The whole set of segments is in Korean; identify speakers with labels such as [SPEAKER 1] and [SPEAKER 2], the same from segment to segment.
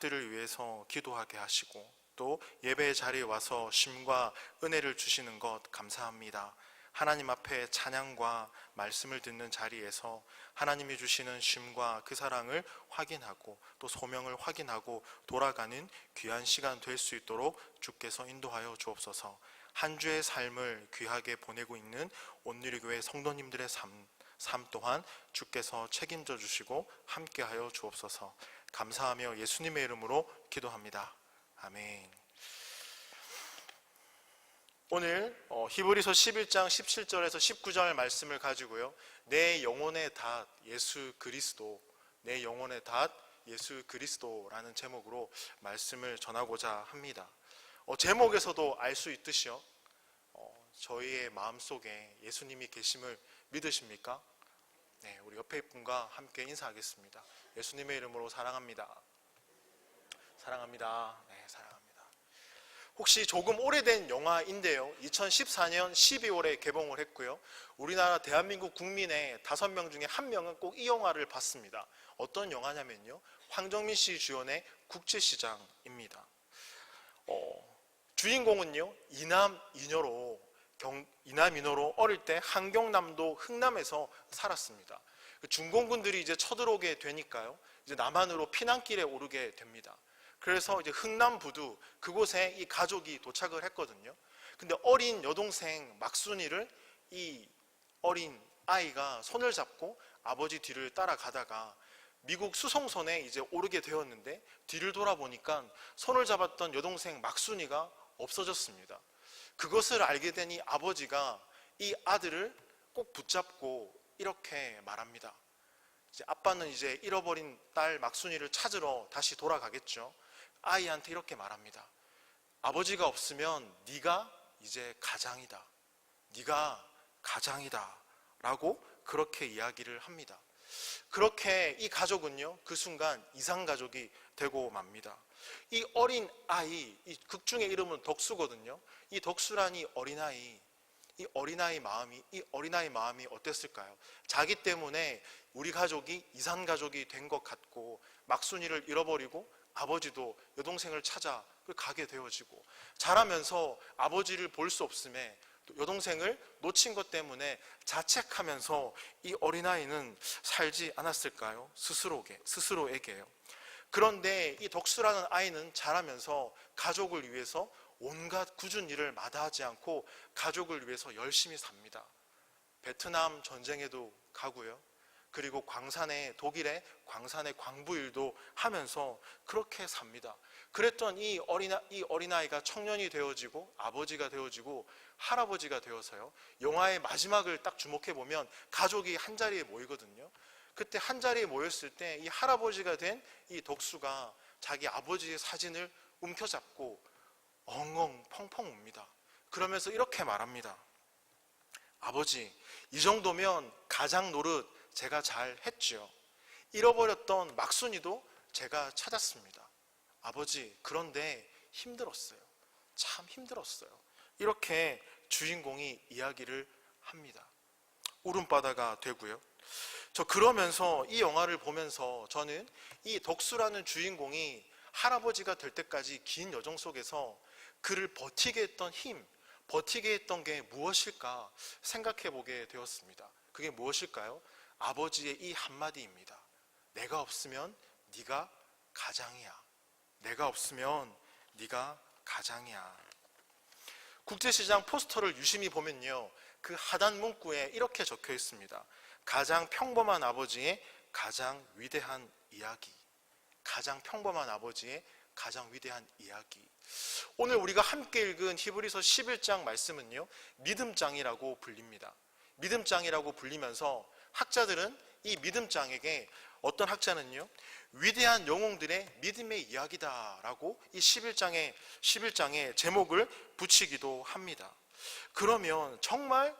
[SPEAKER 1] 가족들을 위해서 기도하게 하시고 또 예배의 자리에 와서 쉼과 은혜를 주시는 것 감사합니다. 하나님 앞에 찬양과 말씀을 듣는 자리에서 하나님이 주시는 쉼과 그 사랑을 확인하고 또 소명을 확인하고 돌아가는 귀한 시간 될 수 있도록 주께서 인도하여 주옵소서. 한 주의 삶을 귀하게 보내고 있는 온누리교회 성도님들의 삶 또한 주께서 책임져 주시고 함께하여 주옵소서. 감사하며 예수님의 이름으로 기도합니다. 아멘. 오늘 히브리서 11장 17절에서 19절 말씀을 가지고요, 내 영혼의 닷 예수 그리스도, 내 영혼의 닷 예수 그리스도라는 제목으로 말씀을 전하고자 합니다. 제목에서도 알 수 있듯이요, 저희의 마음속에 예수님이 계심을 믿으십니까? 네, 우리 옆에 분과 함께 인사하겠습니다. 예수님의 이름으로 사랑합니다. 사랑합니다. 네, 사랑합니다. 혹시 조금 오래된 영화인데요, 2014년 12월에 개봉을 했고요, 우리나라 대한민국 국민의 5명 중에 1명은 꼭 이 영화를 봤습니다. 어떤 영화냐면요, 황정민 씨 주연의 국제시장입니다. 주인공은요, 이남 이녀로 어릴 때 한경남도 흥남에서 살았습니다. 중공군들이 이제 쳐들어오게 되니까요, 이제 남한으로 피난길에 오르게 됩니다. 그래서 이제 흥남부두 그곳에 이 가족이 도착을 했거든요. 근데 어린 여동생 막순이를 이 어린 아이가 손을 잡고 아버지 뒤를 따라가다가 미국 수송선에 이제 오르게 되었는데, 뒤를 돌아보니까 손을 잡았던 여동생 막순이가 없어졌습니다. 그것을 알게 된 이 아버지가 이 아들을 꼭 붙잡고 이렇게 말합니다. 이제 아빠는 이제 잃어버린 딸 막순이를 찾으러 다시 돌아가겠죠. 아이한테 이렇게 말합니다. 아버지가 없으면 네가 이제 가장이다. 네가 가장이다. 라고 그렇게 이야기를 합니다. 그렇게 이 가족은요, 그 순간 이상가족이 되고 맙니다. 이 어린 아이, 이 극중의 이름은 덕수거든요. 이 덕수라니 어린아이, 이 어린아이 마음이 어땠을까요? 자기 때문에 우리 가족이 이산가족이 된 것 같고, 막순이를 잃어버리고 아버지도 여동생을 찾아 가게 되어지고, 자라면서 아버지를 볼 수 없음에 여동생을 놓친 것 때문에 자책하면서 이 어린아이는 살지 않았을까요? 스스로에게요. 그런데 이 덕수라는 아이는 자라면서 가족을 위해서 온갖 굳은 일을 마다하지 않고 가족을 위해서 열심히 삽니다. 베트남 전쟁에도 가고요, 그리고 독일의 광산의 광부일도 하면서 그렇게 삽니다. 그랬던 이 어린아이가 청년이 되어지고 아버지가 되어지고 할아버지가 되어서요, 영화의 마지막을 딱 주목해보면 가족이 한자리에 모이거든요. 그때 한자리에 모였을 때 이 할아버지가 된 이 덕수가 자기 아버지의 사진을 움켜잡고 엉엉 펑펑 웁니다. 그러면서 이렇게 말합니다. 아버지, 이 정도면 가장 노릇 제가 잘 했죠. 잃어버렸던 막순이도 제가 찾았습니다. 아버지, 그런데 힘들었어요. 참 힘들었어요. 이렇게 주인공이 이야기를 합니다. 울음바다가 되고요. 그러면서 이 영화를 보면서 저는 이 덕수라는 주인공이 할아버지가 될 때까지 긴 여정 속에서 그를 버티게 했던 힘, 버티게 했던 게 무엇일까 생각해 보게 되었습니다. 그게 무엇일까요? 아버지의 이 한마디입니다. 내가 없으면 네가 가장이야. 내가 없으면 네가 가장이야. 국제시장 포스터를 유심히 보면요, 그 하단 문구에 이렇게 적혀 있습니다. 가장 평범한 아버지의 가장 위대한 이야기. 가장 평범한 아버지의 가장 위대한 이야기. 오늘 우리가 함께 읽은 히브리서 11장 말씀은요, 믿음장이라고 불립니다. 믿음장이라고 불리면서 학자들은 이 믿음장에게, 어떤 학자는요, 위대한 영웅들의 믿음의 이야기다라고 이 11장의 제목을 붙이기도 합니다. 그러면 정말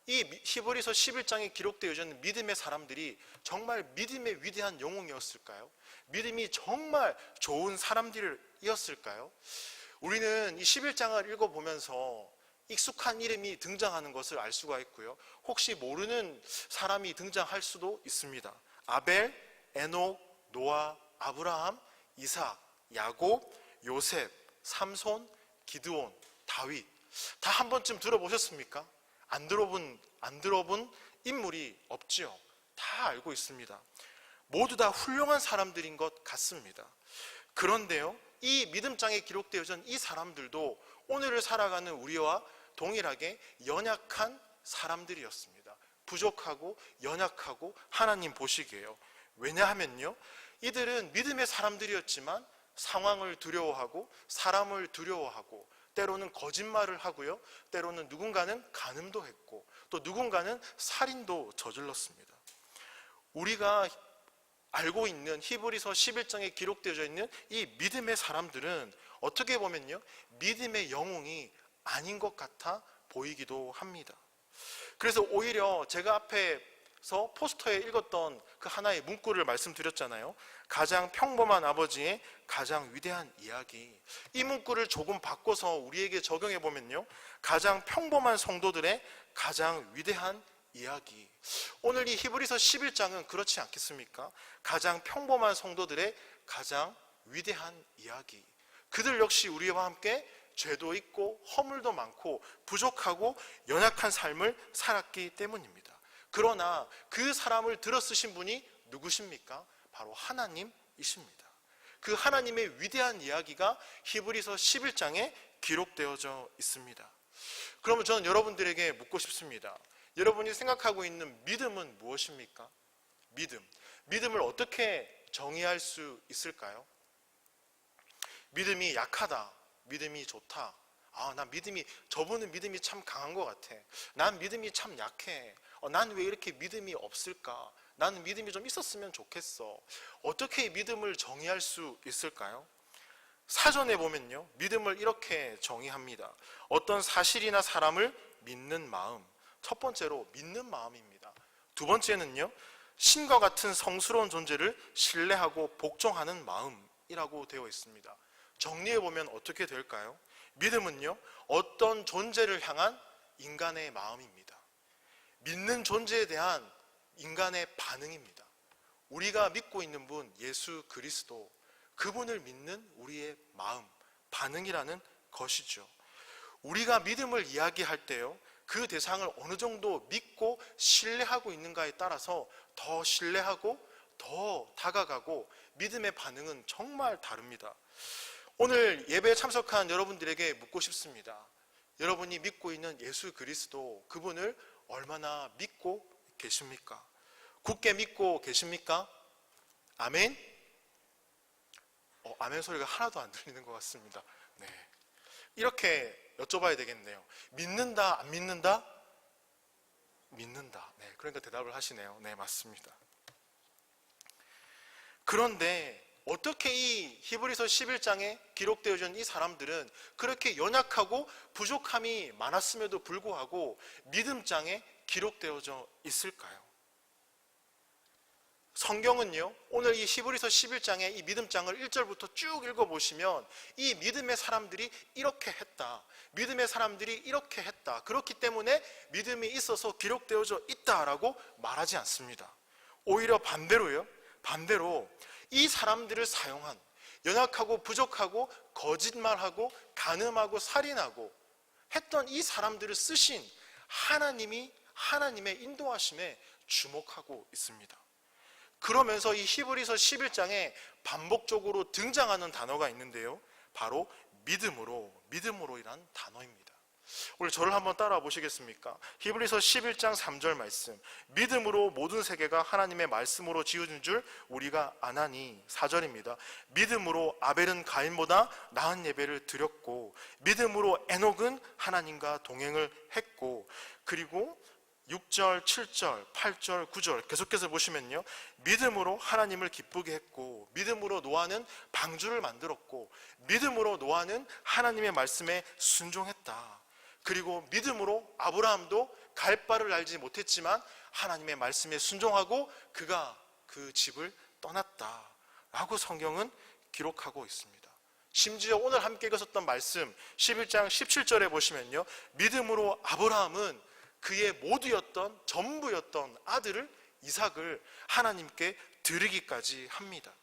[SPEAKER 1] 이 히브리서 11장에 기록되어 있는 믿음의 사람들이 정말 믿음의 위대한 영웅이었을까요? 믿음이 정말 좋은 사람들이었을까요? 우리는 이 11장을 읽어보면서 익숙한 이름이 등장하는 것을 알 수가 있고요, 혹시 모르는 사람이 등장할 수도 있습니다. 아벨, 에녹, 노아, 아브라함, 이삭, 야곱, 요셉, 삼손, 기드온, 다윗 다 한 번쯤 들어보셨습니까? 안 들어본 인물이 없지요. 다 알고 있습니다. 모두 다 훌륭한 사람들인 것 같습니다. 그런데요, 이 믿음장에 기록되어진 이 사람들도 오늘을 살아가는 우리와 동일하게 연약한 사람들이었습니다. 부족하고 연약하고 하나님 보시기에요. 왜냐하면요, 이들은 믿음의 사람들이었지만 상황을 두려워하고 사람을 두려워하고 때로는 거짓말을 하고요, 때로는 누군가는 간음도 했고 또 누군가는 살인도 저질렀습니다. 우리가 알고 있는 히브리서 11장에 기록되어 있는 이 믿음의 사람들은 어떻게 보면요, 믿음의 영웅이 아닌 것 같아 보이기도 합니다. 그래서 오히려 제가 앞에서 포스터에 읽었던 그 하나의 문구를 말씀드렸잖아요. 가장 평범한 아버지의 가장 위대한 이야기. 이 문구를 조금 바꿔서 우리에게 적용해 보면요, 가장 평범한 성도들의 가장 위대한 이야기. 오늘 이 히브리서 11장은 그렇지 않겠습니까? 가장 평범한 성도들의 가장 위대한 이야기. 그들 역시 우리와 함께 죄도 있고 허물도 많고 부족하고 연약한 삶을 살았기 때문입니다. 그러나 그 사람을 들어 쓰신 분이 누구십니까? 바로 하나님이십니다. 그 하나님의 위대한 이야기가 히브리서 11장에 기록되어져 있습니다. 그러면 저는 여러분들에게 묻고 싶습니다. 여러분이 생각하고 있는 믿음은 무엇입니까? 믿음을 어떻게 정의할 수 있을까요? 믿음이 약하다, 믿음이 좋다. 난 저분은 믿음이 참 강한 것 같아. 난 믿음이 참 약해. 난 왜 이렇게 믿음이 없을까? 나는 믿음이 좀 있었으면 좋겠어. 어떻게 믿음을 정의할 수 있을까요? 사전에 보면요, 믿음을 이렇게 정의합니다. 어떤 사실이나 사람을 믿는 마음. 첫 번째로 믿는 마음입니다. 두 번째는요, 신과 같은 성스러운 존재를 신뢰하고 복종하는 마음이라고 되어 있습니다. 정리해보면 어떻게 될까요? 믿음은요, 어떤 존재를 향한 인간의 마음입니다. 믿는 존재에 대한 인간의 반응입니다. 우리가 믿고 있는 분 예수 그리스도, 그분을 믿는 우리의 마음, 반응이라는 것이죠. 우리가 믿음을 이야기할 때요, 그 대상을 어느 정도 믿고 신뢰하고 있는가에 따라서 더 신뢰하고 더 다가가고 믿음의 반응은 정말 다릅니다. 오늘 예배에 참석한 여러분들에게 묻고 싶습니다. 여러분이 믿고 있는 예수 그리스도, 그분을 얼마나 믿고 계십니까? 굳게 믿고 계십니까? 아멘? 아멘 소리가 하나도 안 들리는 것 같습니다. 네. 이렇게 여쭤봐야 되겠네요. 믿는다, 안 믿는다? 믿는다. 네, 그러니까 대답을 하시네요. 네, 맞습니다. 그런데 어떻게 이 히브리서 11장에 기록되어 있는 이 사람들은 그렇게 연약하고 부족함이 많았음에도 불구하고 믿음장에 기록되어져 있을까요? 성경은요, 오늘 이 히브리서 11장의 이 믿음장을 1절부터 쭉 읽어보시면 이 믿음의 사람들이 이렇게 했다, 믿음의 사람들이 이렇게 했다, 그렇기 때문에 믿음이 있어서 기록되어져 있다라고 말하지 않습니다. 오히려 반대로 이 사람들을 사용한, 연약하고 부족하고 거짓말하고 간음하고 살인하고 했던 이 사람들을 쓰신 하나님이 하나님의 인도하심에 주목하고 있습니다. 그러면서 이 히브리서 11장에 반복적으로 등장하는 단어가 있는데요, 바로 믿음으로이란 단어입니다. 오늘 저를 한번 따라와 보시겠습니까? 히브리서 11장 3절 말씀, 믿음으로 모든 세계가 하나님의 말씀으로 지어진 줄 우리가 아나니. 4절입니다. 믿음으로 아벨은 가인보다 나은 예배를 드렸고 믿음으로 에녹은 하나님과 동행을 했고, 그리고 6절, 7절, 8절, 9절 계속해서 보시면요, 믿음으로 하나님을 기쁘게 했고 믿음으로 노아는 방주를 만들었고 믿음으로 노아는 하나님의 말씀에 순종했다. 그리고 믿음으로 아브라함도 갈 바를 알지 못했지만 하나님의 말씀에 순종하고 그가 그 집을 떠났다 라고 성경은 기록하고 있습니다. 심지어 오늘 함께 읽었던 말씀 11장 17절에 보시면요, 믿음으로 아브라함은 그의 모두였던, 전부였던 아들을, 이삭을 하나님께 드리기까지 합니다.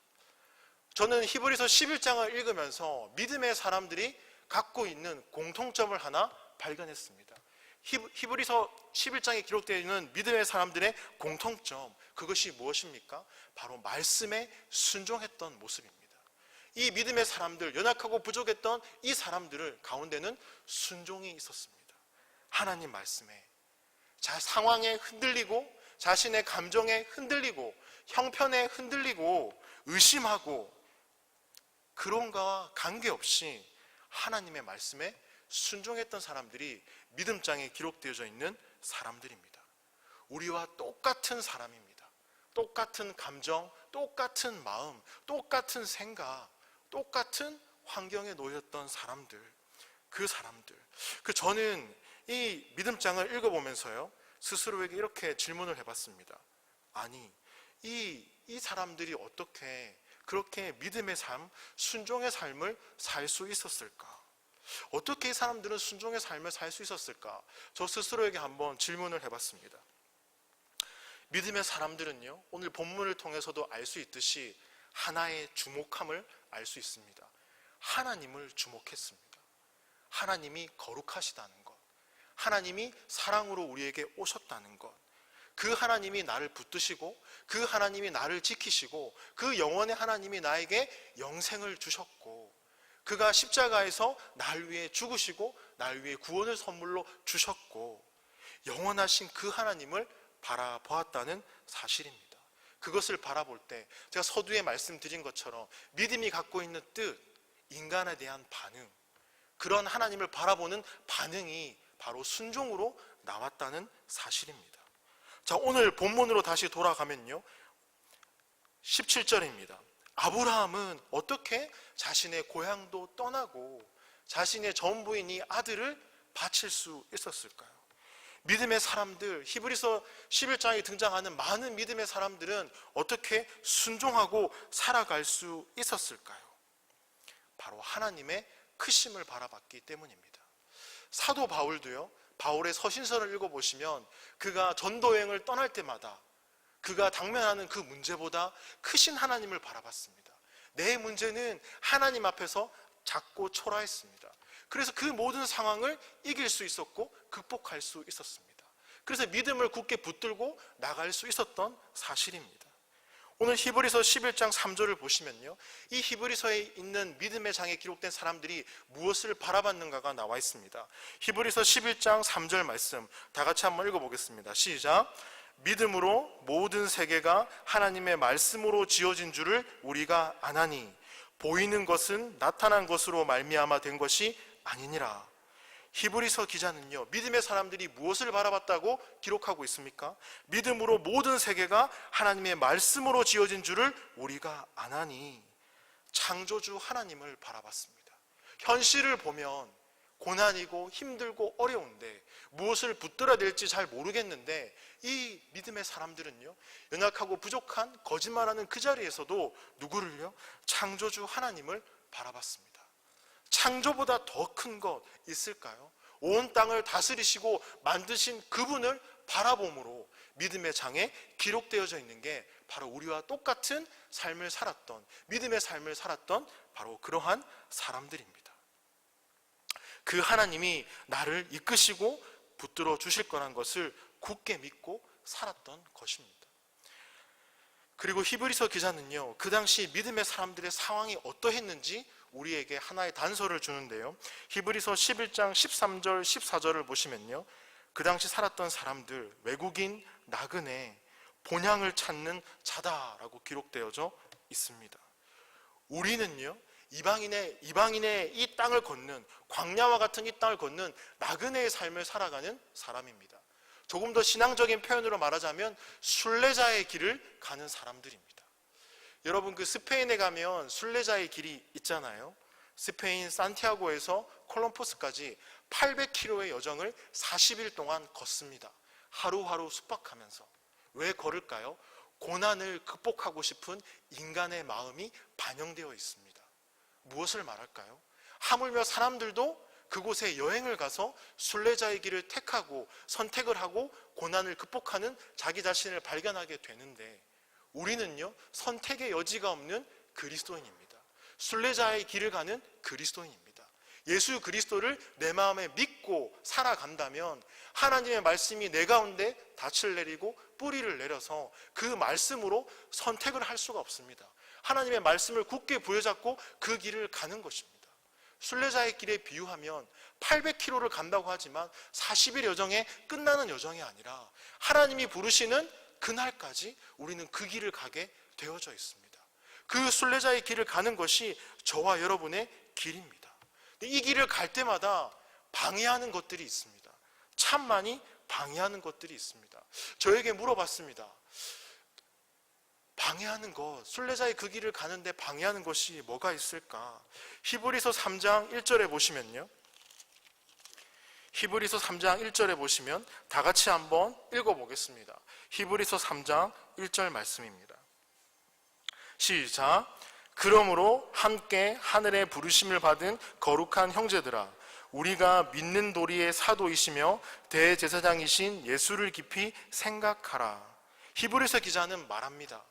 [SPEAKER 1] 저는 히브리서 11장을 읽으면서 믿음의 사람들이 갖고 있는 공통점을 하나 발견했습니다. 히브리서 11장에 기록되어 있는 믿음의 사람들의 공통점, 그것이 무엇입니까? 바로 말씀에 순종했던 모습입니다. 이 믿음의 사람들, 연약하고 부족했던 이 사람들 가운데는 순종이 있었습니다. 하나님 말씀에, 상황에 흔들리고 자신의 감정에 흔들리고 형편에 흔들리고 의심하고 그런 거와 관계없이 하나님의 말씀에 순종했던 사람들이 믿음장에 기록되어져 있는 사람들입니다. 우리와 똑같은 사람입니다. 똑같은 감정, 똑같은 마음, 똑같은 생각, 똑같은 환경에 놓였던 사람들, 그 사람들. 저는 이 믿음장을 읽어보면서요, 스스로에게 이렇게 질문을 해봤습니다. 아니, 이 사람들이 어떻게 그렇게 믿음의 삶, 순종의 삶을 살 수 있었을까? 어떻게 이 사람들은 순종의 삶을 살 수 있었을까? 저 스스로에게 한번 질문을 해봤습니다. 믿음의 사람들은요, 오늘 본문을 통해서도 알 수 있듯이 하나의 주목함을 알 수 있습니다. 하나님을 주목했습니다. 하나님이 거룩하시다는 것, 하나님이 사랑으로 우리에게 오셨다는 것, 그 하나님이 나를 붙드시고 그 하나님이 나를 지키시고 그 영원의 하나님이 나에게 영생을 주셨고 그가 십자가에서 날 위해 죽으시고 날 위해 구원을 선물로 주셨고 영원하신 그 하나님을 바라보았다는 사실입니다. 그것을 바라볼 때 제가 서두에 말씀드린 것처럼 믿음이 갖고 있는 뜻, 인간에 대한 반응, 그런 하나님을 바라보는 반응이 바로 순종으로 나왔다는 사실입니다. 자, 오늘 본문으로 다시 돌아가면요, 17절입니다. 아브라함은 어떻게 자신의 고향도 떠나고 자신의 전부인 이 아들을 바칠 수 있었을까요? 믿음의 사람들, 히브리서 11장에 등장하는 많은 믿음의 사람들은 어떻게 순종하고 살아갈 수 있었을까요? 바로 하나님의 크심을 바라봤기 때문입니다. 사도 바울도요, 바울의 서신서를 읽어보시면 그가 전도여행을 떠날 때마다 그가 당면하는 그 문제보다 크신 하나님을 바라봤습니다. 내 문제는 하나님 앞에서 작고 초라했습니다. 그래서 그 모든 상황을 이길 수 있었고 극복할 수 있었습니다. 그래서 믿음을 굳게 붙들고 나갈 수 있었던 사실입니다. 오늘 히브리서 11장 3절을 보시면요, 이 히브리서에 있는 믿음의 장에 기록된 사람들이 무엇을 바라봤는가가 나와 있습니다. 히브리서 11장 3절 말씀 다 같이 한번 읽어보겠습니다. 시작. 믿음으로 모든 세계가 하나님의 말씀으로 지어진 줄을 우리가 아나니 보이는 것은 나타난 것으로 말미암아 된 것이 아니니라. 히브리서 기자는요, 믿음의 사람들이 무엇을 바라봤다고 기록하고 있습니까? 믿음으로 모든 세계가 하나님의 말씀으로 지어진 줄을 우리가 아나니, 창조주 하나님을 바라봤습니다. 현실을 보면 고난이고 힘들고 어려운데 무엇을 붙들어야 될지 잘 모르겠는데 이 믿음의 사람들은요, 연약하고 부족한 거짓말하는 그 자리에서도 누구를요? 창조주 하나님을 바라봤습니다. 창조보다 더 큰 것 있을까요? 온 땅을 다스리시고 만드신 그분을 바라봄으로 믿음의 장에 기록되어져 있는 게 바로 우리와 똑같은 삶을 살았던, 믿음의 삶을 살았던 바로 그러한 사람들입니다. 그 하나님이 나를 이끄시고 붙들어 주실 거란 것을 굳게 믿고 살았던 것입니다. 그리고 히브리서 기자는요, 그 당시 믿음의 사람들의 상황이 어떠했는지 우리에게 하나의 단서를 주는데요, 히브리서 11장 13절 14절을 보시면요, 그 당시 살았던 사람들, 외국인, 나그네, 본향을 찾는 자다라고 기록되어져 있습니다. 우리는요, 이방인의 이 땅을 걷는, 광야와 같은 이 땅을 걷는 나그네의 삶을 살아가는 사람입니다. 조금 더 신앙적인 표현으로 말하자면 순례자의 길을 가는 사람들입니다. 여러분, 그 스페인에 가면 순례자의 길이 있잖아요. 스페인 산티아고에서 콜럼포스까지 800km의 여정을 40일 동안 걷습니다. 하루하루 숙박하면서. 왜 걸을까요? 고난을 극복하고 싶은 인간의 마음이 반영되어 있습니다. 무엇을 말할까요? 하물며 사람들도 그곳에 여행을 가서 순례자의 길을 택하고 선택을 하고 고난을 극복하는 자기 자신을 발견하게 되는데, 우리는요, 선택의 여지가 없는 그리스도인입니다. 순례자의 길을 가는 그리스도인입니다. 예수 그리스도를 내 마음에 믿고 살아간다면 하나님의 말씀이 내 가운데 닻을 내리고 뿌리를 내려서 그 말씀으로 선택을 할 수가 없습니다. 하나님의 말씀을 굳게 부여잡고 그 길을 가는 것입니다. 순례자의 길에 비유하면 800km를 간다고 하지만 40일 여정에 끝나는 여정이 아니라 하나님이 부르시는 그날까지 우리는 그 길을 가게 되어져 있습니다. 그 순례자의 길을 가는 것이 저와 여러분의 길입니다. 이 길을 갈 때마다 방해하는 것들이 있습니다. 참 많이 방해하는 것들이 있습니다. 저에게 물어봤습니다. 방해하는 것, 순례자의 그 길을 가는데 방해하는 것이 뭐가 있을까? 히브리서 3장 1절에 보시면요, 히브리서 3장 1절에 보시면 다 같이 한번 읽어보겠습니다. 히브리서 3장 1절 말씀입니다. 시작. 그러므로 함께 하늘의 부르심을 받은 거룩한 형제들아, 우리가 믿는 도리의 사도이시며 대제사장이신 예수를 깊이 생각하라. 히브리서 기자는 말합니다.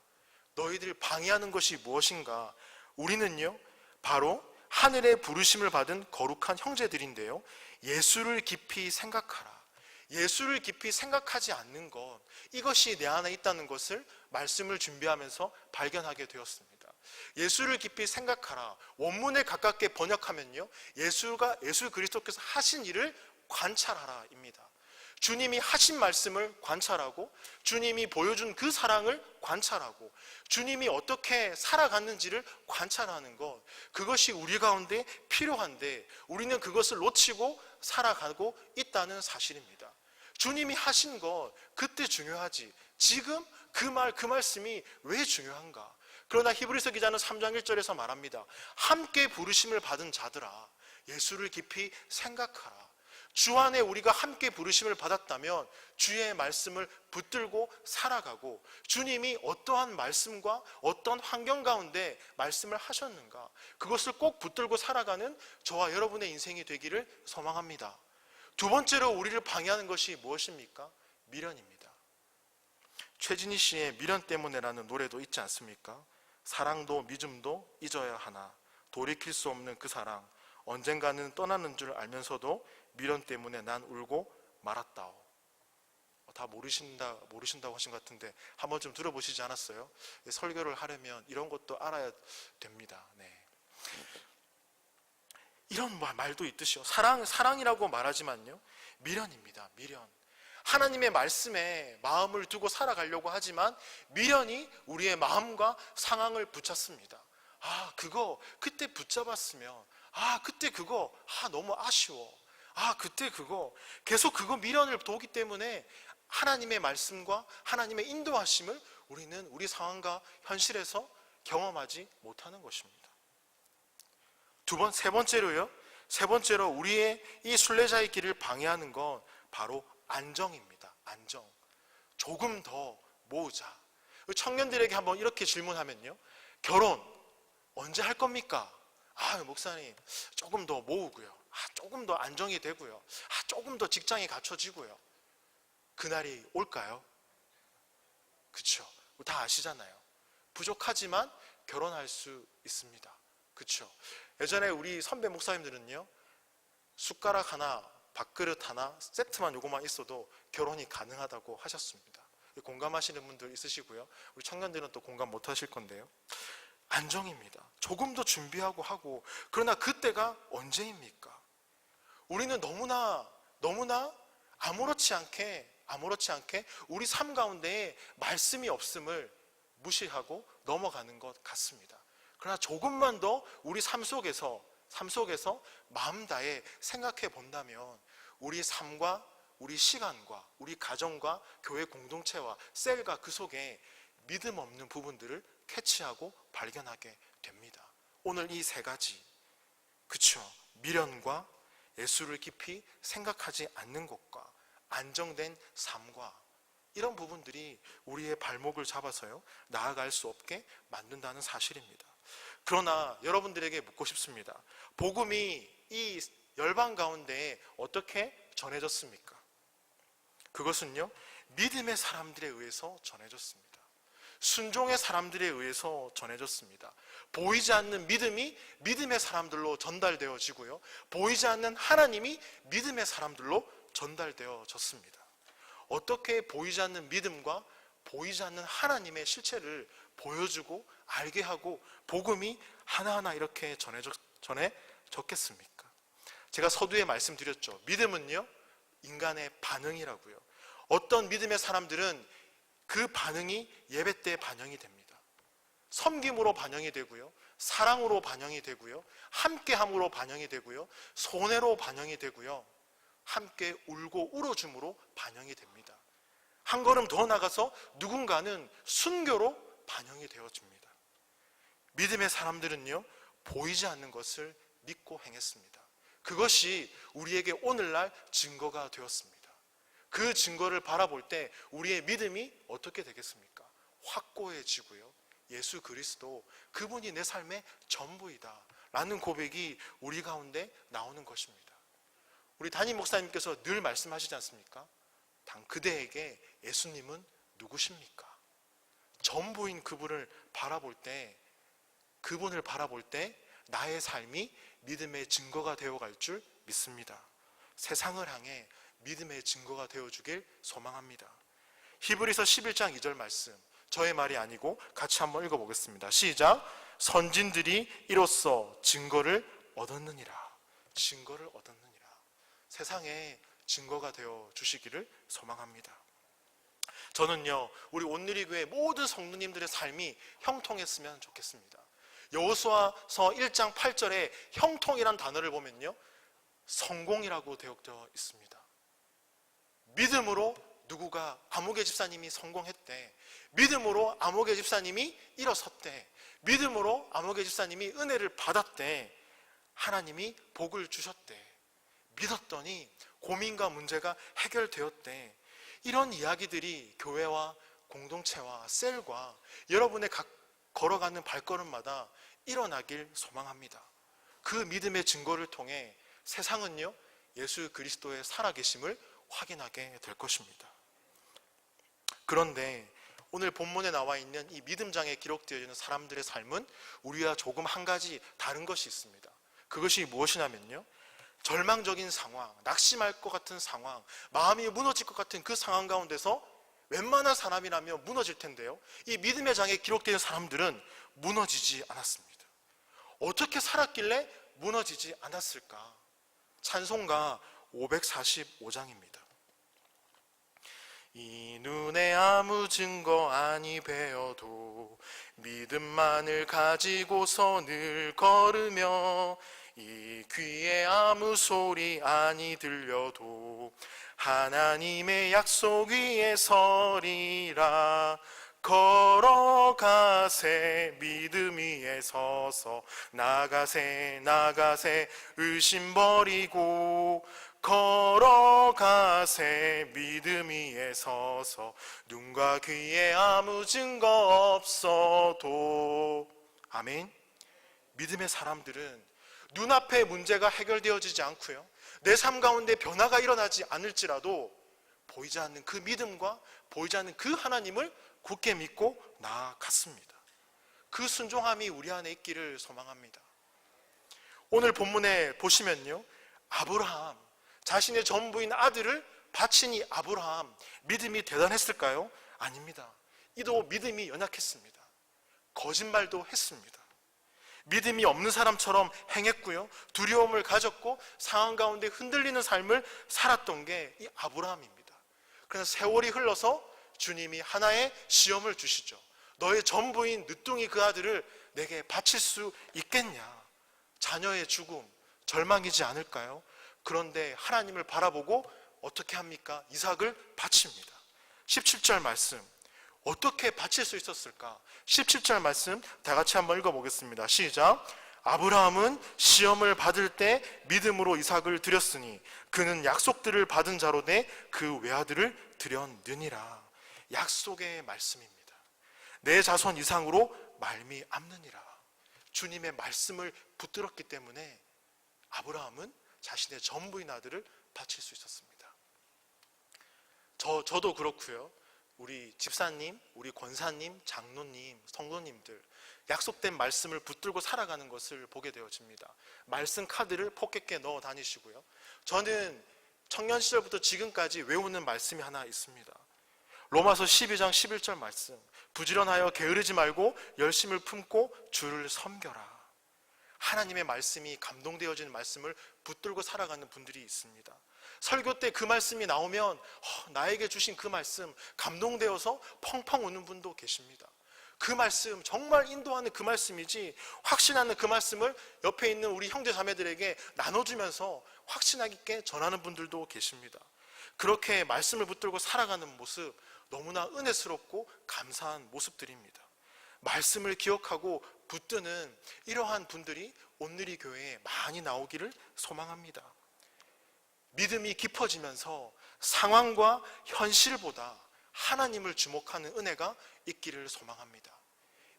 [SPEAKER 1] 너희들 방해하는 것이 무엇인가? 우리는요, 바로 하늘의 부르심을 받은 거룩한 형제들인데요, 예수를 깊이 생각하라. 예수를 깊이 생각하지 않는 것, 이것이 내 안에 있다는 것을 말씀을 준비하면서 발견하게 되었습니다. 예수를 깊이 생각하라. 원문에 가깝게 번역하면요, 예수 그리스도께서 하신 일을 관찰하라입니다. 주님이 하신 말씀을 관찰하고, 주님이 보여준 그 사랑을 관찰하고, 주님이 어떻게 살아갔는지를 관찰하는 것, 그것이 우리 가운데 필요한데 우리는 그것을 놓치고 살아가고 있다는 사실입니다. 주님이 하신 것 그때 중요하지, 지금 그 말씀이 왜 중요한가? 그러나 히브리서 기자는 3장 1절에서 말합니다. 함께 부르심을 받은 자들아, 예수를 깊이 생각하라. 주 안에 우리가 함께 부르심을 받았다면 주의 말씀을 붙들고 살아가고, 주님이 어떠한 말씀과 어떤 환경 가운데 말씀을 하셨는가, 그것을 꼭 붙들고 살아가는 저와 여러분의 인생이 되기를 소망합니다. 두 번째로 우리를 방해하는 것이 무엇입니까? 미련입니다. 최진희 씨의 미련 때문에라는 노래도 있지 않습니까? 사랑도 믿음도 잊어야 하나, 돌이킬 수 없는 그 사랑, 언젠가는 떠나는 줄 알면서도 미련 때문에 난 울고 말았다오. 다 모르신다고 하신 것 같은데 한 번쯤 들어보시지 않았어요? 설교를 하려면 이런 것도 알아야 됩니다. 네. 이런 말도 있듯이요, 사랑이라고 말하지만요, 미련입니다. 미련. 하나님의 말씀에 마음을 두고 살아가려고 하지만 미련이 우리의 마음과 상황을 붙잡습니다. 그거 그때 붙잡았으면, 그때 그거 너무 아쉬워, 그때 그거, 계속 그거 미련을 도기 때문에 하나님의 말씀과 하나님의 인도하심을 우리는 우리 상황과 현실에서 경험하지 못하는 것입니다. 세 번째로 우리의 이 순례자의 길을 방해하는 건 바로 안정입니다. 안정. 조금 더 모으자. 청년들에게 한번 이렇게 질문하면요, 결혼 언제 할 겁니까? 목사님, 조금 더 모으고요, 조금 더 안정이 되고요, 조금 더 직장이 갖춰지고요. 그날이 올까요? 그렇죠. 다 아시잖아요. 부족하지만 결혼할 수 있습니다. 그렇죠. 예전에 우리 선배 목사님들은요, 숟가락 하나, 밥그릇 하나, 세트만 요거만 있어도 결혼이 가능하다고 하셨습니다. 공감하시는 분들 있으시고요, 우리 청년들은 또 공감 못 하실 건데요. 안정입니다. 조금 더 준비하고 하고. 그러나 그때가 언제입니까? 우리는 너무나 아무렇지 않게 우리 삶 가운데에 말씀이 없음을 무시하고 넘어가는 것 같습니다. 그러나 조금만 더 우리 삶 속에서 마음 다해 생각해 본다면 우리 삶과 우리 시간과 우리 가정과 교회 공동체와 셀과 그 속에 믿음 없는 부분들을 캐치하고 발견하게 됩니다. 오늘 이 세 가지, 그렇죠, 미련과 예수를 깊이 생각하지 않는 것과 안정된 삶과 이런 부분들이 우리의 발목을 잡아서요, 나아갈 수 없게 만든다는 사실입니다. 그러나 여러분들에게 묻고 싶습니다. 복음이 이 열방 가운데 어떻게 전해졌습니까? 그것은요, 믿음의 사람들에 의해서 전해졌습니다. 순종의 사람들에 의해서 전해졌습니다. 보이지 않는 믿음이 믿음의 사람들로 전달되어지고요, 보이지 않는 하나님이 믿음의 사람들로 전달되어졌습니다. 어떻게 보이지 않는 믿음과 보이지 않는 하나님의 실체를 보여주고 알게 하고 복음이 하나하나 이렇게 전해졌겠습니까? 제가 서두에 말씀드렸죠. 믿음은요, 인간의 반응이라고요. 어떤 믿음의 사람들은 그 반응이 예배 때 반영이 됩니다. 섬김으로 반영이 되고요, 사랑으로 반영이 되고요, 함께함으로 반영이 되고요, 손해로 반영이 되고요, 함께 울고 울어줌으로 반영이 됩니다. 한 걸음 더 나가서 누군가는 순교로 반영이 되어집니다. 믿음의 사람들은요, 보이지 않는 것을 믿고 행했습니다. 그것이 우리에게 오늘날 증거가 되었습니다. 그 증거를 바라볼 때 우리의 믿음이 어떻게 되겠습니까? 확고해지고요, 예수 그리스도, 그분이 내 삶의 전부이다 라는 고백이 우리 가운데 나오는 것입니다. 우리 담임 목사님께서 늘 말씀하시지 않습니까? 단 그대에게 예수님은 누구십니까? 전부인 그분을 바라볼 때 나의 삶이 믿음의 증거가 되어갈 줄 믿습니다. 세상을 향해 믿음의 증거가 되어주길 소망합니다. 히브리서 11장 2절 말씀, 저의 말이 아니고 같이 한번 읽어보겠습니다. 시작. 선진들이 이로써 증거를 얻었느니라. 증거를 얻었느니라. 세상에 증거가 되어 주시기를 소망합니다. 저는요, 우리 온누리교회 모든 성도님들의 삶이 형통했으면 좋겠습니다. 여호수아서 1장 8절에 형통이란 단어를 보면요, 성공이라고 되어져 있습니다. 믿음으로 누구가 아무개 집사님이 성공했대, 믿음으로 아무개 집사님이 일어섰대, 믿음으로 아무개 집사님이 은혜를 받았대, 하나님이 복을 주셨대, 믿었더니 고민과 문제가 해결되었대. 이런 이야기들이 교회와 공동체와 셀과 여러분의 각 걸어가는 발걸음마다 일어나길 소망합니다. 그 믿음의 증거를 통해 세상은요, 예수 그리스도의 살아계심을 확인하게 될 것입니다. 그런데 오늘 본문에 나와 있는 이 믿음장에 기록되어 있는 사람들의 삶은 우리와 조금 한 가지 다른 것이 있습니다. 그것이 무엇이냐면요, 절망적인 상황, 낙심할 것 같은 상황, 마음이 무너질 것 같은 그 상황 가운데서 웬만한 사람이라면 무너질 텐데요, 이 믿음의 장에 기록되어 있는 사람들은 무너지지 않았습니다. 어떻게 살았길래 무너지지 않았을까? 찬송가 545장입니다. 이 눈에 아무 증거 아니 배어도 믿음만을 가지고서 늘 걸으며, 이 귀에 아무 소리 아니 들려도 하나님의 약속 위에 서리라. 걸어가세 믿음 위에 서서, 나가세 의심 버리고, 걸어가세 믿음 위에 서서, 눈과 귀에 아무 증거 없어도. 아멘. 믿음의 사람들은 눈앞에 문제가 해결되어지지 않고요, 내 삶 가운데 변화가 일어나지 않을지라도 보이지 않는 그 믿음과 보이지 않는 그 하나님을 굳게 믿고 나아갔습니다. 그 순종함이 우리 안에 있기를 소망합니다. 오늘 본문에 보시면요, 아브라함, 자신의 전부인 아들을 바친 이 아브라함, 믿음이 대단했을까요? 아닙니다. 이도 믿음이 연약했습니다. 거짓말도 했습니다. 믿음이 없는 사람처럼 행했고요, 두려움을 가졌고 상황 가운데 흔들리는 삶을 살았던 게 이 아브라함입니다. 그래서 세월이 흘러서 주님이 하나의 시험을 주시죠. 너의 전부인 늦둥이 그 아들을 내게 바칠 수 있겠냐? 자녀의 죽음, 절망이지 않을까요? 그런데 하나님을 바라보고 어떻게 합니까? 이삭을 바칩니다. 17절 말씀, 어떻게 바칠 수 있었을까? 17절 말씀 다 같이 한번 읽어보겠습니다. 시작. 아브라함은 시험을 받을 때 믿음으로 이삭을 드렸으니 그는 약속들을 받은 자로 돼 그 외아들을 드렸느니라. 약속의 말씀입니다. 내 자손 이상으로 말미암느니라. 주님의 말씀을 붙들었기 때문에 아브라함은 자신의 전부인 아들을 바칠 수 있었습니다. 저도 그렇고요, 우리 집사님, 우리 권사님, 장로님, 성도님들 약속된 말씀을 붙들고 살아가는 것을 보게 되어집니다. 말씀 카드를 포켓에 넣어 다니시고요. 저는 청년 시절부터 지금까지 외우는 말씀이 하나 있습니다. 로마서 12장 11절 말씀. 부지런하여 게으르지 말고 열심을 품고 주를 섬겨라. 하나님의 말씀이 감동되어지는 말씀을 붙들고 살아가는 분들이 있습니다. 설교 때 그 말씀이 나오면 나에게 주신 그 말씀 감동되어서 펑펑 우는 분도 계십니다. 그 말씀 정말 인도하는 그 말씀이지 확신하는 그 말씀을 옆에 있는 우리 형제 자매들에게 나눠주면서 확신하기 있게 전하는 분들도 계십니다. 그렇게 말씀을 붙들고 살아가는 모습 너무나 은혜스럽고 감사한 모습들입니다. 말씀을 기억하고 붙드는 이러한 분들이 온누리 교회에 많이 나오기를 소망합니다. 믿음이 깊어지면서 상황과 현실보다 하나님을 주목하는 은혜가 있기를 소망합니다.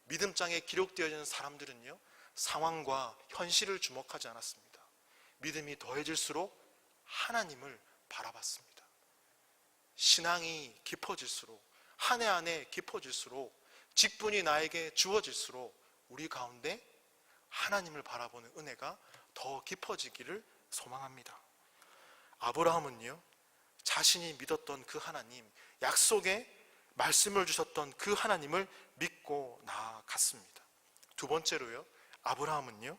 [SPEAKER 1] 믿음장에 기록되어지는 사람들은요, 상황과 현실을 주목하지 않았습니다. 믿음이 더해질수록 하나님을 바라봤습니다. 신앙이 깊어질수록, 한 해 한 해 깊어질수록, 직분이 나에게 주어질수록 우리 가운데 하나님을 바라보는 은혜가 더 깊어지기를 소망합니다. 아브라함은요, 자신이 믿었던 그 하나님, 약속의 말씀을 주셨던 그 하나님을 믿고 나아갔습니다. 두 번째로요, 아브라함은요,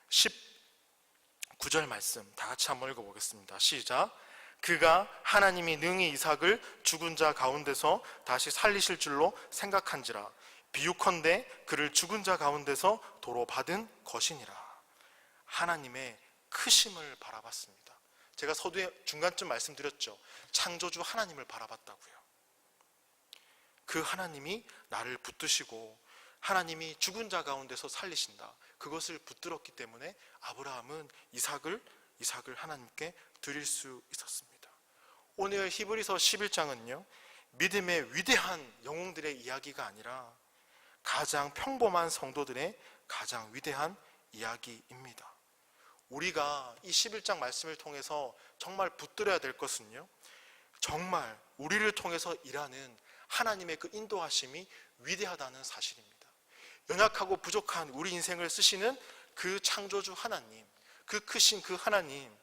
[SPEAKER 1] 19절 말씀 다 같이 한번 읽어보겠습니다. 시작. 그가 하나님이 능히 이삭을 죽은 자 가운데서 다시 살리실 줄로 생각한지라. 비유컨대 그를 죽은 자 가운데서 도로 받은 것이니라. 하나님의 크심을 바라봤습니다. 제가 서두에 중간쯤 말씀드렸죠. 창조주 하나님을 바라봤다고요. 그 하나님이 나를 붙드시고 하나님이 죽은 자 가운데서 살리신다. 그것을 붙들었기 때문에 아브라함은 이삭을 하나님께 드릴 수 있었습니다. 오늘 히브리서 11장은요, 믿음의 위대한 영웅들의 이야기가 아니라 가장 평범한 성도들의 가장 위대한 이야기입니다. 우리가 이 11장 말씀을 통해서 정말 붙들어야 될 것은요, 정말 우리를 통해서 일하는 하나님의 그 인도하심이 위대하다는 사실입니다. 연약하고 부족한 우리 인생을 쓰시는 그 창조주 하나님, 그 크신 그 하나님,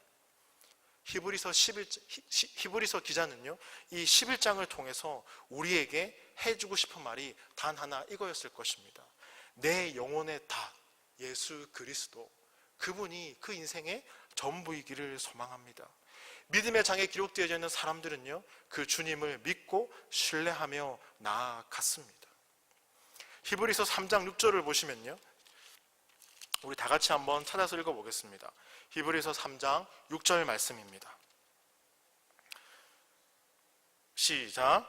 [SPEAKER 1] 히브리서 기자는요, 이 11장을 통해서 우리에게 해주고 싶은 말이 단 하나 이거였을 것입니다. 내 영혼의 닭 예수 그리스도, 그분이 그 인생의 전부이기를 소망합니다. 믿음의 장에 기록되어져 있는 사람들은요, 그 주님을 믿고 신뢰하며 나아갔습니다. 히브리서 3장 6절을 보시면요, 우리 다 같이 한번 찾아서 읽어보겠습니다. 히브리서 3장 6절 말씀입니다. 시작.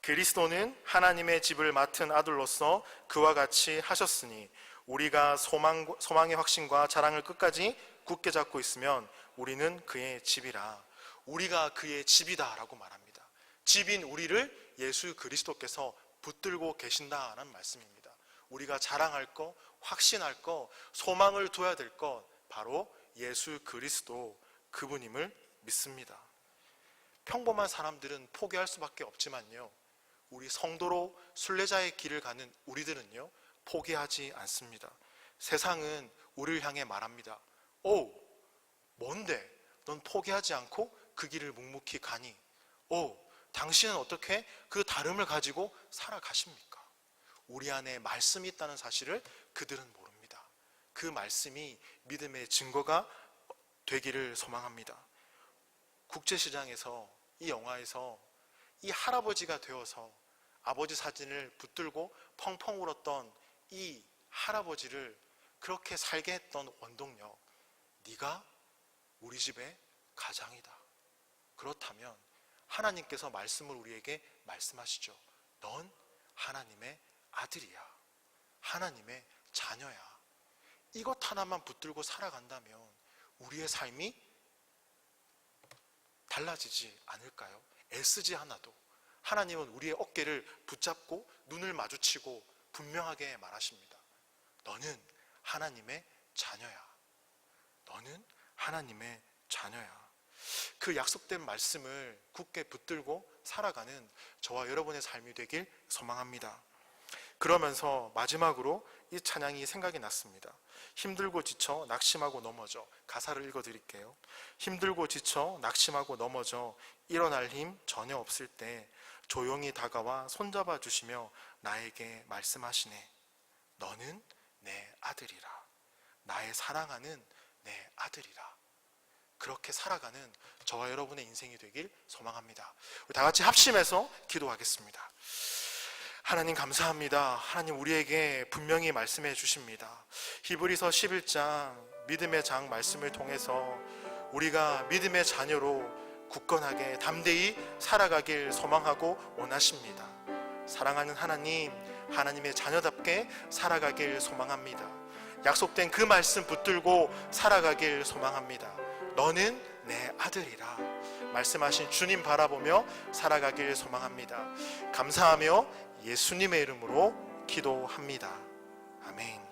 [SPEAKER 1] 그리스도는 하나님의 집을 맡은 아들로서 그와 같이 하셨으니 우리가 소망의 확신과 자랑을 끝까지 굳게 잡고 있으면 우리는 그의 집이라. 우리가 그의 집이다라고 말합니다. 집인 우리를 예수 그리스도께서 붙들고 계신다는 말씀입니다. 우리가 자랑할 것, 확신할 것, 소망을 둬야 될 것, 바로 예수 그리스도, 그분임을 믿습니다. 평범한 사람들은 포기할 수밖에 없지만요, 우리 성도로 순례자의 길을 가는 우리들은요, 포기하지 않습니다. 세상은 우리를 향해 말합니다. 오, 뭔데 넌 포기하지 않고 그 길을 묵묵히 가니? 오, 당신은 어떻게 그 다름을 가지고 살아가십니까? 우리 안에 말씀이 있다는 사실을 그들은 모릅니다. 그 말씀이 믿음의 증거가 되기를 소망합니다. 국제시장에서, 이 영화에서 이 할아버지가 되어서 아버지 사진을 붙들고 펑펑 울었던 이 할아버지를 그렇게 살게 했던 원동력, 네가 우리 집의 가장이다. 그렇다면 하나님께서 말씀을 우리에게 말씀하시죠. 넌 하나님의 아들이야. 하나님의 자녀야. 이것 하나만 붙들고 살아간다면 우리의 삶이 달라지지 않을까요? 애쓰지 않아도 하나님은 우리의 어깨를 붙잡고 눈을 마주치고 분명하게 말하십니다. 너는 하나님의 자녀야. 너는 하나님의 자녀야. 그 약속된 말씀을 굳게 붙들고 살아가는 저와 여러분의 삶이 되길 소망합니다. 그러면서 마지막으로 이 찬양이 생각이 났습니다. 힘들고 지쳐 낙심하고 넘어져. 가사를 읽어드릴게요. 힘들고 지쳐 낙심하고 넘어져 일어날 힘 전혀 없을 때 조용히 다가와 손잡아 주시며 나에게 말씀하시네. 너는 내 아들이라. 나의 사랑하는 내 아들이라. 그렇게 살아가는 저와 여러분의 인생이 되길 소망합니다. 우리 다 같이 합심해서 기도하겠습니다. 하나님 감사합니다. 하나님 우리에게 분명히 말씀해 주십니다. 히브리서 11장 믿음의 장 말씀을 통해서 우리가 믿음의 자녀로 굳건하게 담대히 살아가길 소망하고 원하십니다. 사랑하는 하나님, 하나님의 자녀답게 살아가길 소망합니다. 약속된 그 말씀 붙들고 살아가길 소망합니다. 너는 내 아들이라 말씀하신 주님 바라보며 살아가길 소망합니다. 감사하며 예수님의 이름으로 기도합니다. 아멘.